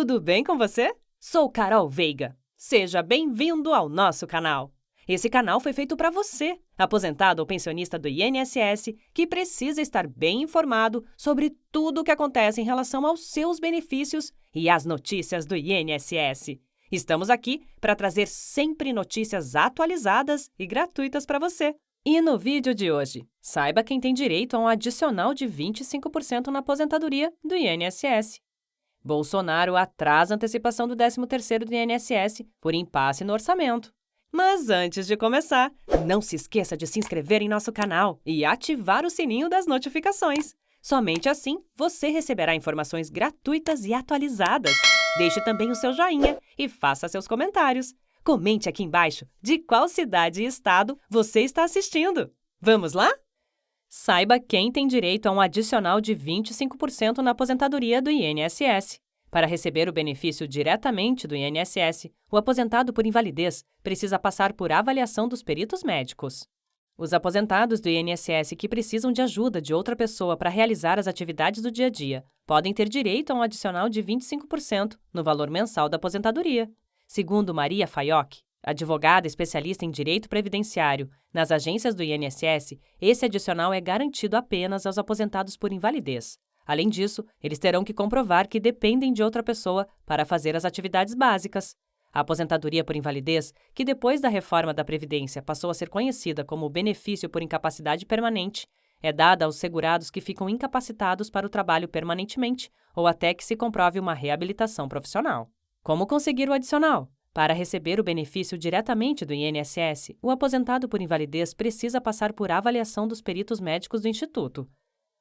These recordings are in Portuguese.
tudo bem com você? Sou Carol Veiga. Seja bem-vindo ao nosso canal. Esse canal foi feito para você, aposentado ou pensionista do INSS, que precisa estar bem informado sobre tudo o que acontece em relação aos seus benefícios e às notícias do INSS. Estamos aqui para trazer sempre notícias atualizadas e gratuitas para você. E no vídeo de hoje, saiba quem tem direito a um adicional de 25% na aposentadoria do INSS. Bolsonaro atrasa a antecipação do 13º do INSS por impasse no orçamento. Mas antes de começar, não se esqueça de se inscrever em nosso canal e ativar o sininho das notificações. Somente assim você receberá informações gratuitas e atualizadas. Deixe também o seu joinha e faça seus comentários. Comente aqui embaixo de qual cidade e estado você está assistindo. Vamos lá? Saiba quem tem direito a um adicional de 25% na aposentadoria do INSS. Para receber o benefício diretamente do INSS, o aposentado por invalidez precisa passar por avaliação dos peritos médicos. Os aposentados do INSS que precisam de ajuda de outra pessoa para realizar as atividades do dia a dia podem ter direito a um adicional de 25% no valor mensal da aposentadoria. Segundo Maria Faioc, advogada especialista em direito previdenciário nas agências do INSS, esse adicional é garantido apenas aos aposentados por invalidez. Além disso, eles terão que comprovar que dependem de outra pessoa para fazer as atividades básicas. A aposentadoria por invalidez, que depois da reforma da Previdência passou a ser conhecida como benefício por incapacidade permanente, é dada aos segurados que ficam incapacitados para o trabalho permanentemente ou até que se comprove uma reabilitação profissional. Como conseguir o adicional? Para receber o benefício diretamente do INSS, o aposentado por invalidez precisa passar por avaliação dos peritos médicos do Instituto.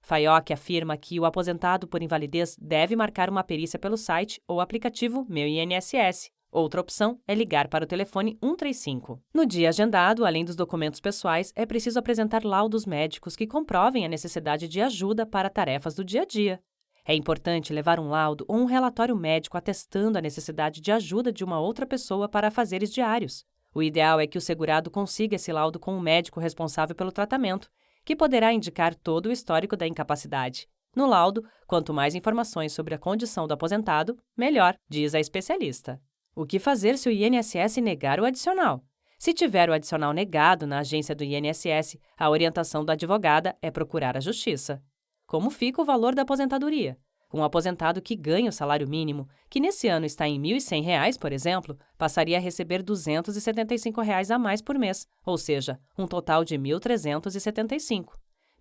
Faioc afirma que o aposentado por invalidez deve marcar uma perícia pelo site ou aplicativo Meu INSS. Outra opção é ligar para o telefone 135. No dia agendado, além dos documentos pessoais, é preciso apresentar laudos médicos que comprovem a necessidade de ajuda para tarefas do dia a dia. É importante levar um laudo ou um relatório médico atestando a necessidade de ajuda de uma outra pessoa para afazeres diários. O ideal é que o segurado consiga esse laudo com o médico responsável pelo tratamento, que poderá indicar todo o histórico da incapacidade. No laudo, quanto mais informações sobre a condição do aposentado, melhor, diz a especialista. O que fazer se o INSS negar o adicional? Se tiver o adicional negado na agência do INSS, a orientação da advogada é procurar a justiça. Como fica o valor da aposentadoria? Um aposentado que ganha o salário mínimo, que nesse ano está em R$ 1.100, por exemplo, passaria a receber R$ 275 a mais por mês, ou seja, um total de R$ 1.375.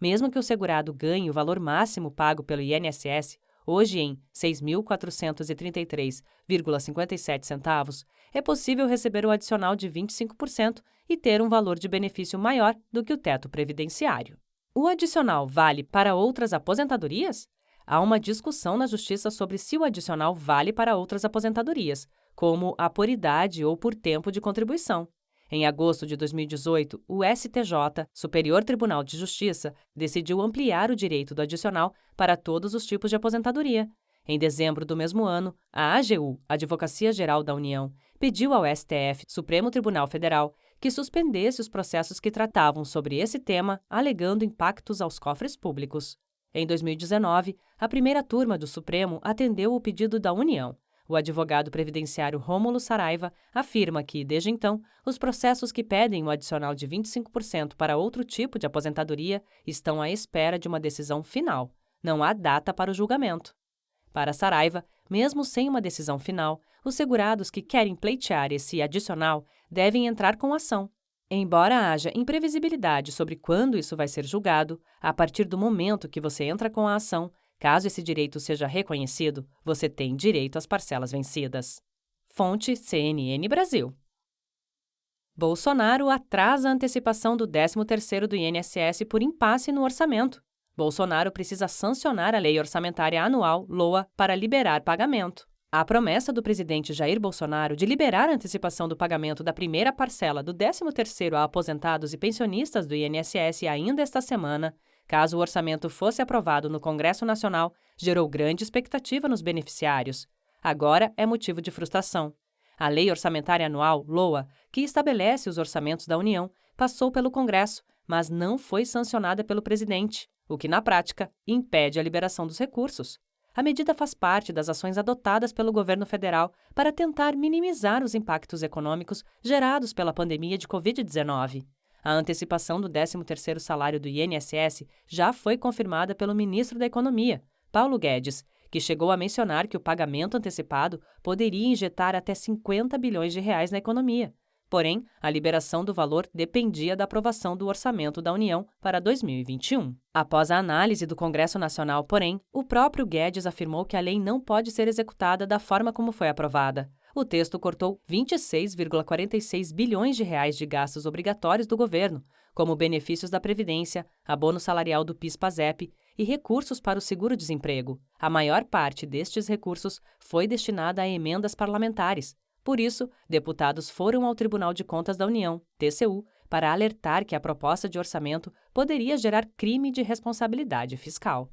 Mesmo que o segurado ganhe o valor máximo pago pelo INSS, hoje em R$ 6.433,57, é possível receber o adicional de 25% e ter um valor de benefício maior do que o teto previdenciário. O adicional vale para outras aposentadorias? Há uma discussão na Justiça sobre se o adicional vale para outras aposentadorias, como a por idade ou por tempo de contribuição. Em agosto de 2018, o STJ, Superior Tribunal de Justiça, decidiu ampliar o direito do adicional para todos os tipos de aposentadoria. Em dezembro do mesmo ano, a AGU, Advocacia Geral da União, pediu ao STF, Supremo Tribunal Federal, que suspendesse os processos que tratavam sobre esse tema, alegando impactos aos cofres públicos. Em 2019, a primeira turma do Supremo atendeu o pedido da União. O advogado previdenciário Rômulo Saraiva afirma que, desde então, os processos que pedem o adicional de 25% para outro tipo de aposentadoria estão à espera de uma decisão final. Não há data para o julgamento. Para Saraiva, mesmo sem uma decisão final, os segurados que querem pleitear esse adicional devem entrar com ação. Embora haja imprevisibilidade sobre quando isso vai ser julgado, a partir do momento que você entra com a ação, caso esse direito seja reconhecido, você tem direito às parcelas vencidas. Fonte CNN Brasil. Bolsonaro atrasa a antecipação do 13º do INSS por impasse no orçamento. Bolsonaro precisa sancionar a Lei Orçamentária Anual, LOA, para liberar pagamento. A promessa do presidente Jair Bolsonaro de liberar a antecipação do pagamento da primeira parcela do 13º a aposentados e pensionistas do INSS ainda esta semana, caso o orçamento fosse aprovado no Congresso Nacional, gerou grande expectativa nos beneficiários. Agora é motivo de frustração. A Lei Orçamentária Anual, LOA, que estabelece os orçamentos da União, passou pelo Congresso, mas não foi sancionada pelo presidente, o que, na prática, impede a liberação dos recursos. A medida faz parte das ações adotadas pelo governo federal para tentar minimizar os impactos econômicos gerados pela pandemia de Covid-19. A antecipação do 13º salário do INSS já foi confirmada pelo ministro da Economia, Paulo Guedes, que chegou a mencionar que o pagamento antecipado poderia injetar até 50 bilhões de reais na economia. Porém, a liberação do valor dependia da aprovação do orçamento da União para 2021. Após a análise do Congresso Nacional, porém, o próprio Guedes afirmou que a lei não pode ser executada da forma como foi aprovada. O texto cortou 26,46 bilhões de reais de gastos obrigatórios do governo, como benefícios da Previdência, abono salarial do PIS/PASEP e recursos para o seguro-desemprego. A maior parte destes recursos foi destinada a emendas parlamentares. Por isso, deputados foram ao Tribunal de Contas da União, TCU, para alertar que a proposta de orçamento poderia gerar crime de responsabilidade fiscal.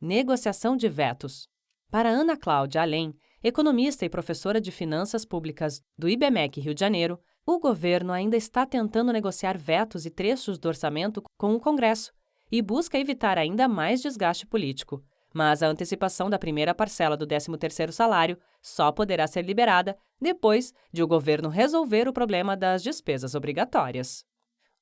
Negociação de vetos. Para Ana Cláudia Além, economista e professora de Finanças Públicas do IBMEC Rio de Janeiro, o governo ainda está tentando negociar vetos e trechos do orçamento com o Congresso e busca evitar ainda mais desgaste político. Mas a antecipação da primeira parcela do 13º salário só poderá ser liberada depois de o governo resolver o problema das despesas obrigatórias.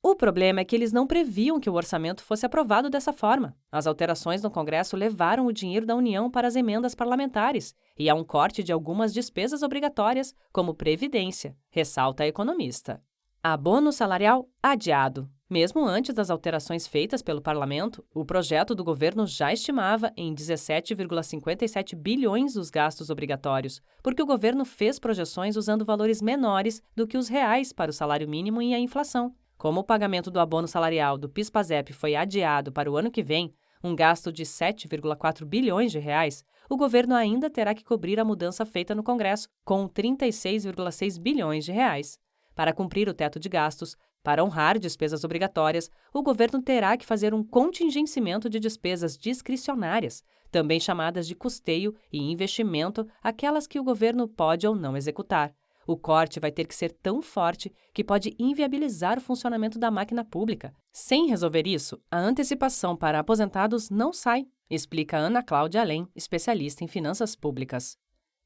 O problema é que eles não previam que o orçamento fosse aprovado dessa forma. As alterações no Congresso levaram o dinheiro da União para as emendas parlamentares e há um corte de algumas despesas obrigatórias, como Previdência, ressalta a economista. Abono salarial adiado. Mesmo antes das alterações feitas pelo Parlamento, o projeto do governo já estimava em 17,57 bilhões os gastos obrigatórios, porque o governo fez projeções usando valores menores do que os reais para o salário mínimo e a inflação. Como o pagamento do abono salarial do PIS/PASEP foi adiado para o ano que vem, um gasto de 7,4 bilhões de reais, o governo ainda terá que cobrir a mudança feita no Congresso, com 36,6 bilhões de reais. Para cumprir o teto de gastos, para honrar despesas obrigatórias, o governo terá que fazer um contingenciamento de despesas discricionárias, também chamadas de custeio e investimento, aquelas que o governo pode ou não executar. O corte vai ter que ser tão forte que pode inviabilizar o funcionamento da máquina pública. Sem resolver isso, a antecipação para aposentados não sai, explica Ana Cláudia Além, especialista em finanças públicas.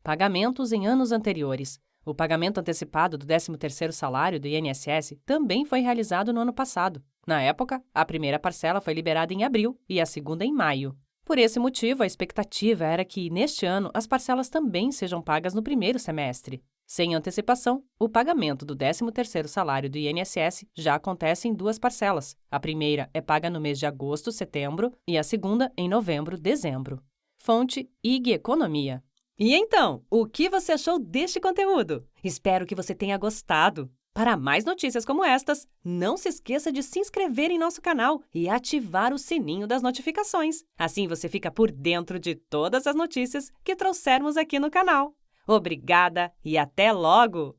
Pagamentos em anos anteriores. O pagamento antecipado do 13º salário do INSS também foi realizado no ano passado. Na época, a primeira parcela foi liberada em abril e a segunda em maio. Por esse motivo, a expectativa era que, neste ano, as parcelas também sejam pagas no primeiro semestre. Sem antecipação, o pagamento do 13º salário do INSS já acontece em duas parcelas. A primeira é paga no mês de agosto, setembro e a segunda em novembro, dezembro. Fonte IG Economia. E então, o que você achou deste conteúdo? Espero que você tenha gostado. Para mais notícias como estas, não se esqueça de se inscrever em nosso canal e ativar o sininho das notificações. Assim você fica por dentro de todas as notícias que trouxermos aqui no canal. Obrigada e até logo!